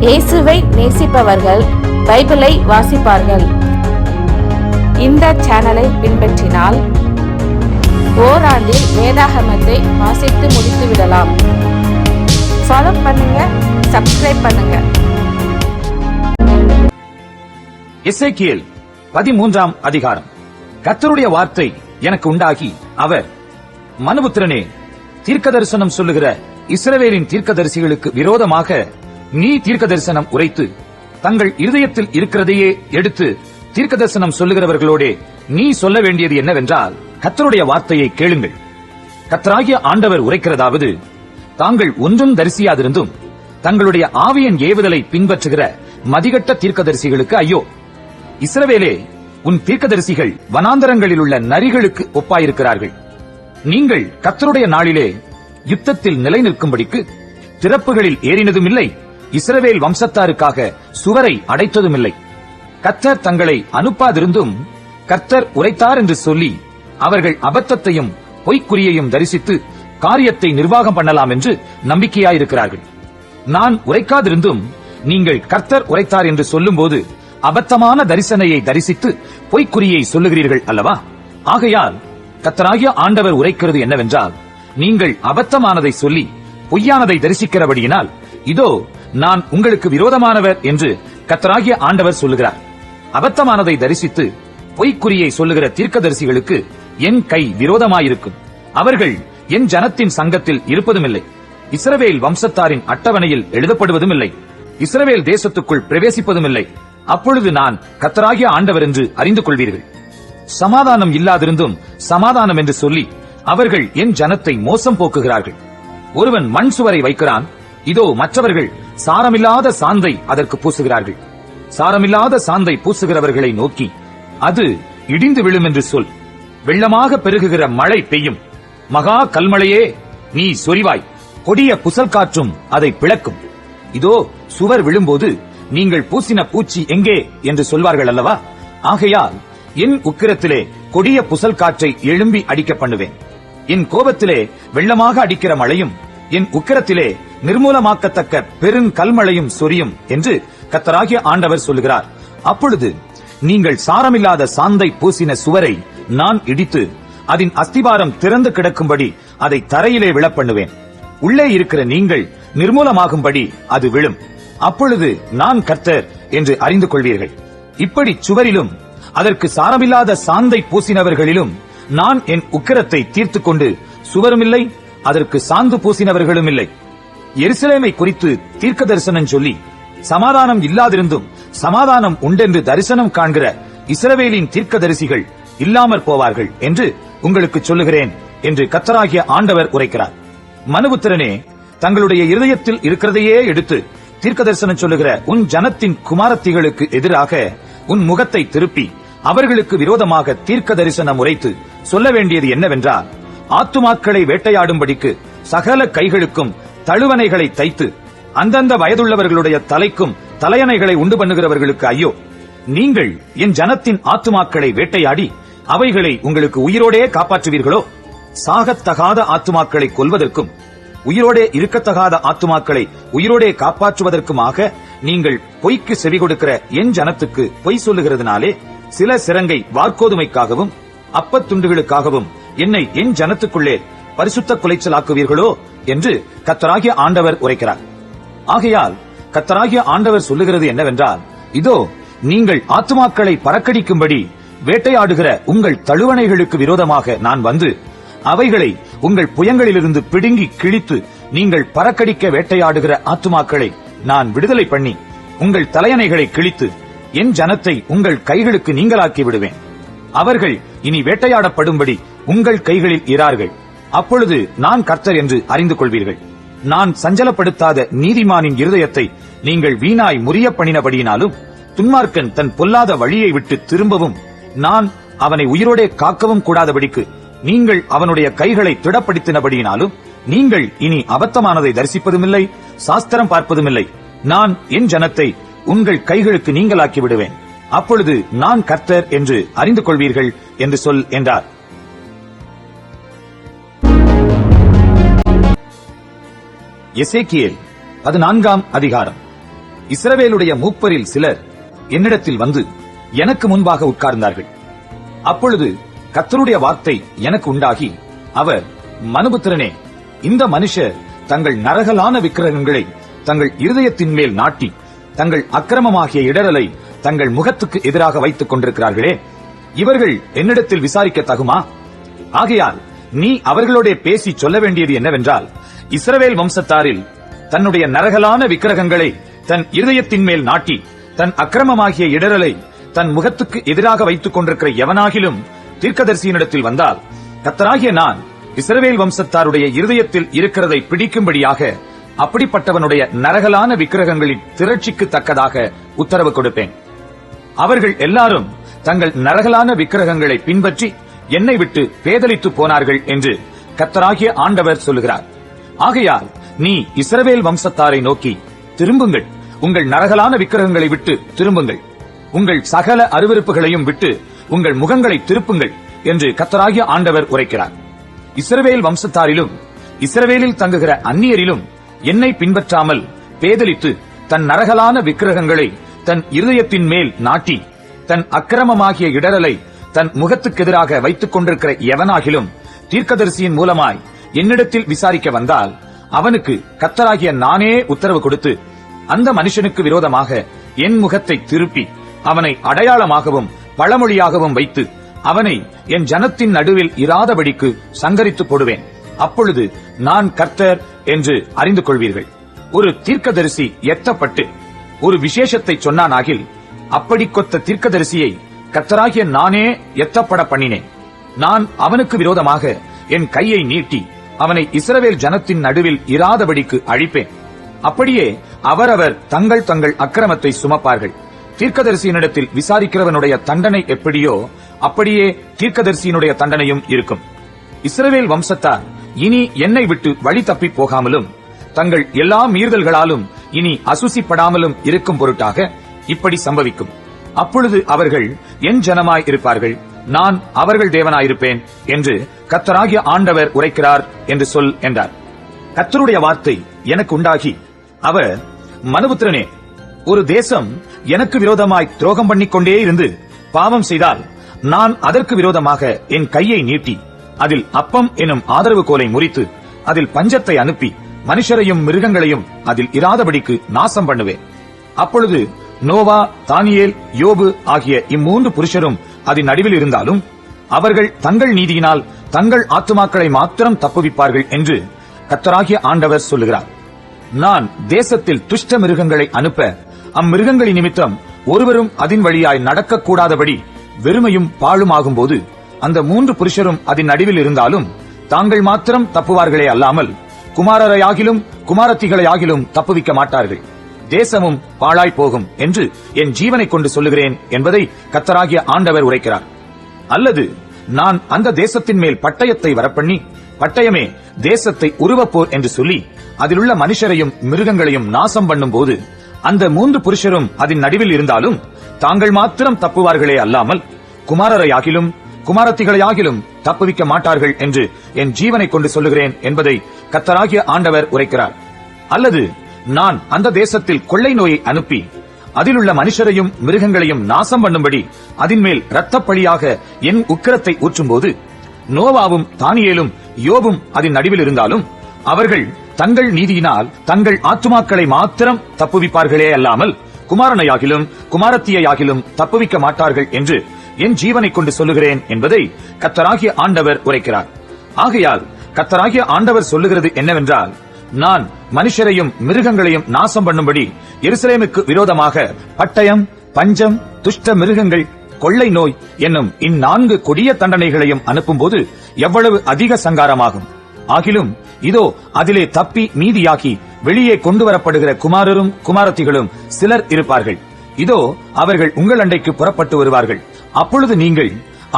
இயேசுவை நேசிப்பவர்கள் பைபிளை வாசிப்பார்கள். இந்த சேனலை பின்பற்றினால் ஓராண்டில் வேதாகமத்தை வாசித்து முடித்து விடலாம். ஃபாலோ பண்ணுங்க, சப்ஸ்கிரைப் பண்ணுங்க. எசேக்கியேல் 13ஆம் அதிகாரம். கர்த்தருடைய வார்த்தை எனக்கு உண்டாகி, அவர், மனுபுத்திரனே, தீர்க்க தரிசனம் சொல்லுகிற இஸ்ரவேலின் தீர்க்கதரிசிகளுக்கு விரோதமாக நீ தீர்க்க தரிசனம் உரைத்து, தங்கள் இருதயத்தில் இருக்கிறதையே எடுத்து தீர்க்க தரிசனம் சொல்லுகிறவர்களோடே நீ சொல்ல வேண்டியது என்னவென்றால், கர்த்தருடைய வார்த்தையை கேளுங்கள். கர்த்தராகிய ஆண்டவர் உரைக்கிறதாவது, தாங்கள் ஒன்றும் தரிசியாதிருந்தும் தங்களுடைய ஆவியின் ஏவுதலை பின்பற்றுகிற மதிகட்ட தீர்க்கதரிசிகளுக்கு ஐயோ! இஸ்ரவேலே, உன் தீர்க்கதரிசிகள் வனாந்தரங்களில் உள்ள நரிகளுக்கு ஒப்பாயிருக்கிறார்கள். நீங்கள் கர்த்தருடைய நாளிலே யுத்தத்தில் நிலை நிற்கும்படிக்கு திறப்புகளில் ஏறினதும் இல்லை, இஸ்ரவேல் வம்சத்தாருக்காக சுவரை அடைத்ததுமில்லை. கர்த்தர் தங்களை அனுப்பாதிருந்தும் கர்த்தர் உரைத்தார் என்று சொல்லி அவர்கள் அபத்தத்தையும் பொய்க்குறியையும் தரிசித்து காரியத்தை நிர்வாகம் பண்ணலாம் என்று நம்பிக்கையாயிருக்கிறார்கள். நான் உரைக்காதிருந்தும் நீங்கள் கர்த்தர் உரைத்தார் என்று சொல்லும்போது அபத்தமான தரிசனையை தரிசித்து பொய்க்குறியை சொல்லுகிறீர்கள் அல்லவா? ஆகையால் கர்த்தராகிய ஆண்டவர் உரைக்கிறது என்னவென்றால், நீங்கள் அபத்தமானதை சொல்லி பொய்யானதை தரிசிக்கிறபடியினால் இதோ நான் உங்களுக்கு விரோதமானவர் என்று கர்த்தராகிய ஆண்டவர் சொல்லுகிறார். அபத்தமானதை தரிசித்து பொய்க்குறியை சொல்லுகிற தீர்க்கதரிசிகளுக்கு என் கை விரோதமாயிருக்கும். அவர்கள் என் ஜனத்தின் சங்கத்தில் இருப்பதுமில்லை, இஸ்ரவேல் வம்சத்தாரின் அட்டவணையில் எழுதப்படுவதுமில்லை, இஸ்ரவேல் தேசத்துக்குள் பிரவேசிப்பதுமில்லை. அப்பொழுது நான் கர்த்தராகிய ஆண்டவர் என்று அறிந்து கொள்வீர்கள். சமாதானம் இல்லாதிருந்தும் சமாதானம் என்று சொல்லி அவர்கள் என் ஜனத்தை மோசம் போக்குகிறார்கள். ஒருவன் மண் சுவரை வைக்கிறான், இதோ மற்றவர்கள் சாரமில்லாத சாந்தை அதற்கு பூசுகிறார்கள். சாரமில்லாத சாந்தை பூசுகிறவர்களை நோக்கி, அது இடிந்து விழும் என்று சொல். வெள்ளமாக பெருகுகிற மழை பெய்யும். மகா கல்மழையே, நீ சொரிவாய். கொடிய புசல் காற்றும் அதை பிளக்கும். இதோ சுவர் விழும்போது நீங்கள் பூசின பூச்சி எங்கே என்று சொல்வார்கள் அல்லவா? ஆகையால் என் உக்கிரத்திலே கொடிய புசல் காற்றை எழும்பி அடிக்க பண்ணுவேன். என் கோபத்திலே வெள்ளமாக அடிக்கிற மழையும் என் உக்கிரத்திலே நிர்மூலமாக்கத்தக்க பெருங்கல்மழையும் சொரியும் என்று கர்த்தராகிய ஆண்டவர் சொல்லுகிறார். அப்பொழுது நீங்கள் சாரமில்லாத சாந்தை பூசின சுவரை நான் இடித்து அதன் அஸ்திபாரம் திறந்து கிடக்கும்படி அதை தரையிலே விழப்பண்ணுவேன். உள்ளே இருக்கிற நீங்கள் நிர்மூலமாகும்படி அது விழும். அப்பொழுது நான் கர்த்தர் என்று அறிந்து கொள்வீர்கள். இப்படி சுவரிலும் அதற்கு சாரமில்லாத சாந்தை பூசினவர்களிலும் நான் என் உக்கிரத்தை தீர்த்துக் கொண்டு சுவருமில்லை, அதற்கு சாந்து பூசினவர்களும் இல்லை. எருசலேமை குறித்து தீர்க்க தரிசனம் சொல்லி சமாதானம் இல்லாதிருந்தும் சமாதானம் உண்டென்று தரிசனம் காண்கிற இஸ்ரவேலின் தீர்க்கதரிசிகள் இல்லாமற் போவார்கள் என்று உங்களுக்கு சொல்லுகிறேன் என்று கர்த்தராகிய ஆண்டவர் உரைக்கிறார். மனுபுத்திரனே, தங்களுடைய இருதயத்தில் இருக்கிறதையே எடுத்து தீர்க்க தரிசனம் சொல்லுகிற உன் ஜனத்தின் குமாரத்திகளுக்கு எதிராக உன் முகத்தை திருப்பி அவர்களுக்கு விரோதமாக தீர்க்க தரிசனம் உரைத்து சொல்ல வேண்டியது என்னவென்றால், ஆத்துமாக்களை வேட்டையாடும்படிக்கு சகல கைகளுக்கும் தழுவனைகளை தைத்து அந்தந்த வயதுள்ளவர்களுடைய தலைக்கும் தலையணைகளை உண்டு பண்ணுகிறவர்களுக்கு ஐயோ! நீங்கள் என் ஜனத்தின் ஆத்துமாக்களை வேட்டையாடி அவைகளை உங்களுக்கு உயிரோடே காப்பாற்றுவீர்களோ? சாகத்தகாத ஆத்துமாக்களை கொல்வதற்கும் உயிரோடே இருக்கத்தகாத ஆத்துமாக்களை உயிரோடே காப்பாற்றுவதற்குமாக நீங்கள் பொய்க்கு செவி கொடுக்கிற என் ஜனத்துக்கு பொய் சொல்லுகிறதுனாலே சில சிரங்கை வார்கோதுமைக்காகவும் அப்பத்துண்டுகளுக்காகவும் என்னை என் ஜனத்துக்குள்ளே பரிசுத்த குலைச்சலாக்குவீர்களோ என்று கர்த்தராகிய ஆண்டவர் உரைக்கிறார். ஆகையால் கர்த்தராகிய ஆண்டவர் சொல்லுகிறது என்னவென்றால், இதோ நீங்கள் ஆத்துமாக்களை பறக்கடிக்கும்படி வேட்டையாடுகிற உங்கள் தழுவணைகளுக்கு விரோதமாக நான் வந்து அவைகளை உங்கள் புயங்களிலிருந்து பிடுங்கி கிழித்து நீங்கள் பறக்கடிக்க வேட்டையாடுகிற ஆத்துமாக்களை நான் விடுதலை பண்ணி உங்கள் தலையணைகளை கிழித்து என் ஜனத்தை உங்கள் கைகளுக்கு நீங்களாக்கி விடுவேன். அவர்கள் இனி வேட்டையாடப்படும்படி உங்கள் கைகளில் இரார்கள். அப்பொழுது நான் கர்த்தர் என்று அறிந்து கொள்வீர்கள். நான் சஞ்சலப்படுத்தாத நீதிமானின் இருதயத்தை நீங்கள் வீணாய் முறிய பண்ணினபடியினாலும் துன்மார்க்கன் தன் பொல்லாத வழியை விட்டு திரும்பவும் நான் அவனை உயிரோடே காக்கவும் கூடாதபடிக்கு நீங்கள் அவனுடைய கைகளை திடப்படுத்தினபடியினாலும் நீங்கள் இனி அபத்தமானதை தரிசிப்பதுமில்லை, சாஸ்திரம் பார்ப்பதுமில்லை. நான் என் ஜனத்தை உங்கள் கைகளுக்கு நீங்களாக்கி விடுவேன். அப்பொழுது நான் கர்த்தர் என்று அறிந்து கொள்வீர்கள் என்று சொல் என்றார். எசேக்கியேல் 14ஆம் அதிகாரம். இஸ்ரவேலுடைய மூப்பரில் சிலர் என்னிடத்தில் வந்து எனக்கு முன்பாக உட்கார்ந்தார்கள். அப்பொழுது கர்த்தருடைய வார்த்தை எனக்கு உண்டாகி, அவர், மனுபுத்திரனே, இந்த மனுஷர் தங்கள் நரகலான விக்கிரகங்களை தங்கள் இருதயத்தின் மேல் நாட்டி தங்கள் அக்கிரமமாகிய இடரலை தங்கள் முகத்துக்கு எதிராக வைத்துக் கொண்டிருக்கிறார்களே, இவர்கள் என்னிடத்தில் விசாரிக்க தகுமா? ஆகையால் நீ அவர்களோட பேசி சொல்ல வேண்டியது என்னவென்றால், இஸ்ரவேல் வம்சத்தாரில் தன்னுடைய நரகலான விக்கிரகங்களை தன் இருதயத்தின் மேல் நாட்டி தன் அக்கிரமமாகிய இடரலை தன் முகத்துக்கு எதிராக வைத்துக் கொண்டிருக்கிற எவனாகிலும் தீர்க்கதரிசியினிடத்தில் வந்தால், கர்த்தராகிய நான் இஸ்ரவேல் வம்சத்தாருடைய இருதயத்தில் இருக்கிறதை பிடிக்கும்படியாக அப்படிப்பட்டவனுடைய நரகலான விக்கிரகங்களின் திரட்சிக்கு தக்கதாக உத்தரவு கொடுப்பேன். அவர்கள் எல்லாரும் தங்கள் நரகலான விக்கிரகங்களை பின்பற்றி என்னை விட்டு பேதலித்து போனார்கள் என்று கர்த்தராகிய ஆண்டவர் சொல்லுகிறார். ஆகையால் நீ இஸ்ரவேல் வம்சத்தாரை நோக்கி, திரும்புங்கள், உங்கள் நரகலான விக்கிரகங்களை விட்டு திரும்புங்கள், உங்கள் சகல அருவருப்புகளையும் விட்டு உங்கள் முகங்களை திருப்புங்கள் என்று கர்த்தராகிய ஆண்டவர் உரைக்கிறார். இஸ்ரவேல் வம்சத்தாரிலும் இஸ்ரவேலில் தங்குகிற அந்நியரிலும் என்னை பின்பற்றாமல் பேதலித்து தன் நரகலான விக்கிரகங்களை தன் இருதயத்தின் மேல் நாட்டி தன் அக்கிரமமாகிய இடரலை தன் முகத்துக்கெதிராக வைத்துக் கொண்டிருக்கிற எவனாகிலும் தீர்க்கதரிசியின் மூலமாய் என்னிடத்தில் விசாரிக்க வந்தால், அவனுக்கு கர்த்தராகிய நானே உத்தரவு கொடுத்து அந்த மனுஷனுக்கு விரோதமாக என் முகத்தை திருப்பி அவனை அடையாளமாகவும் பழமொழியாகவும் வைத்து அவனை என் ஜனத்தின் நடுவில் இராதபடிக்கு சங்கரித்து போடுவேன். அப்பொழுது நான் கர்த்தர் என்று அறிந்து கொள்வீர்கள். ஒரு தீர்க்கதரிசி எத்தப்பட்டு ஒரு விசேஷத்தை சொன்னானாகில், அப்படி கொத்த தீர்க்கதரிசியை கர்த்தராகிய நானே எத்தப்பட பண்ணினேன். நான் அவனுக்கு விரோதமாக என் கையை நீட்டி அவனை இஸ்ரவேல் ஜனத்தின் நடுவில் இராதபடிக்கு அழிப்பேன். அப்படியே அவரவர் தங்கள் தங்கள் அக்கிரமத்தை சுமப்பார்கள். தீர்க்கதரிசியினிடத்தில் விசாரிக்கிறவனுடைய தண்டனை எப்படியோ அப்படியே தீர்க்கதரிசியினுடைய தண்டனையும் இருக்கும். இஸ்ரவேல் வம்சத்தார் இனி என்னை விட்டு வழி தப்பி போகாமலும் தங்கள் எல்லா மீறுதல்களாலும் இனி அசுசிப்படாமலும் இருக்கும் பொருட்டாக இப்படி சம்பவிக்கும். அப்பொழுது அவர்கள் என் ஜனமாய் இருப்பார்கள், நான் அவர்கள் தேவனாயிருப்பேன் என்று கர்த்தராகிய ஆண்டவர் உரைக்கிறார் என்று சொல் என்றார். கர்த்தருடைய வார்த்தை எனக்கு உண்டாகி, அவர், மனுபுத்திரனே, ஒரு தேசம் எனக்கு விரோதமாய் துரோகம் பண்ணிக்கொண்டே இருந்து பாவம் செய்தால், நான் அதற்கு விரோதமாக என் கையை நீட்டி அதில் அப்பம் எனும் ஆதரவு கோலை முறித்து அதில் பஞ்சத்தை அனுப்பி மனுஷரையும் மிருகங்களையும் அதில் இராதபடிக்கு நாசம் பண்ணுவேன். அப்பொழுது நோவா, தானியேல், யோபு ஆகிய இம்மூன்று புருஷரும் அதன் நடுவில் இருந்தாலும் அவர்கள் தங்கள் நீதியினால் தங்கள் ஆத்துமாக்களை மாத்திரம் தப்புவிப்பார்கள் என்று கர்த்தராகிய ஆண்டவர் சொல்லுகிறார். நான் தேசத்தில் துஷ்ட மிருகங்களை அனுப்ப அம்மிருகங்களின் நிமித்தம் ஒருவரும் அதன் வழியாய் நடக்கக்கூடாதபடி வெறுமையும் பாழுமாகும் போது அந்த மூன்று புருஷரும் அதன் நடுவில் இருந்தாலும் தாங்கள் மாத்திரம் தப்புவார்களே அல்லாமல் குமாரரையாகிலும் குமாரத்திகளையாகிலும் தப்புவிக்க மாட்டார்கள். தேசமும் பாழாய் போகும் என்று என் ஜீவனை கொண்டு சொல்லுகிறேன் என்பதை கர்த்தராகிய ஆண்டவர் உரைக்கிறார். அல்லது நான் அந்த தேசத்தின் மேல் பட்டயத்தை வரப்பண்ணி, பட்டயமே தேசத்தை உருவப்போர் என்று சொல்லி அதிலுள்ள மனுஷரையும் மிருகங்களையும் நாசம் பண்ணும் போது அந்த மூன்று புருஷரும் அதன் நடுவில் இருந்தாலும் தாங்கள் மாத்திரம் தப்புவார்களே அல்லாமல் குமாரரையாகிலும் குமாரத்திகளையாகிலும் தப்புவிக்க மாட்டார்கள் என்று என் ஜீவனை கொண்டு சொல்லுகிறேன் என்பதை கர்த்தராகிய ஆண்டவர் உரைக்கிறார். அல்லது நான் அந்த தேசத்தில் கொள்ளை நோயை அனுப்பி அதிலுள்ள மனுஷரையும் மிருகங்களையும் நாசம் பண்ணும்படி அதின்மேல் இரத்தப்பழியாக என் உக்கிரத்தை ஊற்றும்போது நோவாவும் தானியேலும் யோபும் அதன் நடுவில் இருந்தாலும் அவர்கள் தங்கள் நீதியினால் தங்கள் ஆத்துமாக்களை மாத்திரம் தப்புவிப்பார்களே அல்லாமல் குமாரனையாகிலும் குமாரத்தியையாகிலும் தப்புவிக்க மாட்டார்கள் என்று என் ஜீவனை கொண்டு சொல்லுகிறேன் என்பதை கர்த்தராகிய ஆண்டவர் உரைக்கிறார். ஆகையால் கர்த்தராகிய ஆண்டவர் சொல்லுகிறது என்னவென்றால், நான் மனுஷரையும் மிருகங்களையும் நாசம் பண்ணும்படி எருசலேமுக்கு விரோதமாக பட்டயம், பஞ்சம், துஷ்ட மிருகங்கள், கொள்ளை நோய் என்னும் இந்நான்கு கொடிய தண்டனைகளையும் அனுப்பும்போது எவ்வளவு அதிக சங்காரமாகும். ஆகிலும் இதோ அதிலே தப்பி மீதியாகி வெளியே கொண்டு வரப்படுகிற குமாரரும் குமாரத்திகளும் சிலர் இருப்பார்கள். இதோ அவர்கள் உங்கள் அண்டைக்கு புறப்பட்டு வருவார்கள். அப்பொழுது நீங்கள்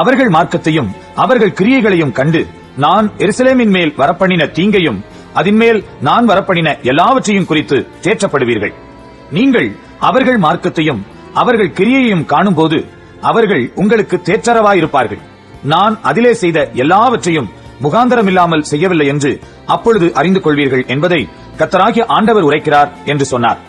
அவர்கள் மார்க்கத்தையும் அவர்கள் கிரியைகளையும் கண்டு நான் எருசலேமின் மேல் வரப்பண்ணின தீங்கையும் அதின்மேல் நான் வரப்பண்ணின எல்லாவற்றையும் குறித்து தேற்றப்படுவீர்கள். நீங்கள் அவர்கள் மார்க்கத்தையும் அவர்கள் கிரியையையும் காணும்போது அவர்கள் உங்களுக்கு தேற்றரவாயிருப்பார்கள். நான் அதிலே செய்த எல்லாவற்றையும் முகாந்தரமில்லாமல் செய்யவில்லை என்று அப்பொழுது அறிந்து கொள்வீர்கள் என்பதை கர்த்தராகிய ஆண்டவர் உரைக்கிறார் என்று சொன்னார்.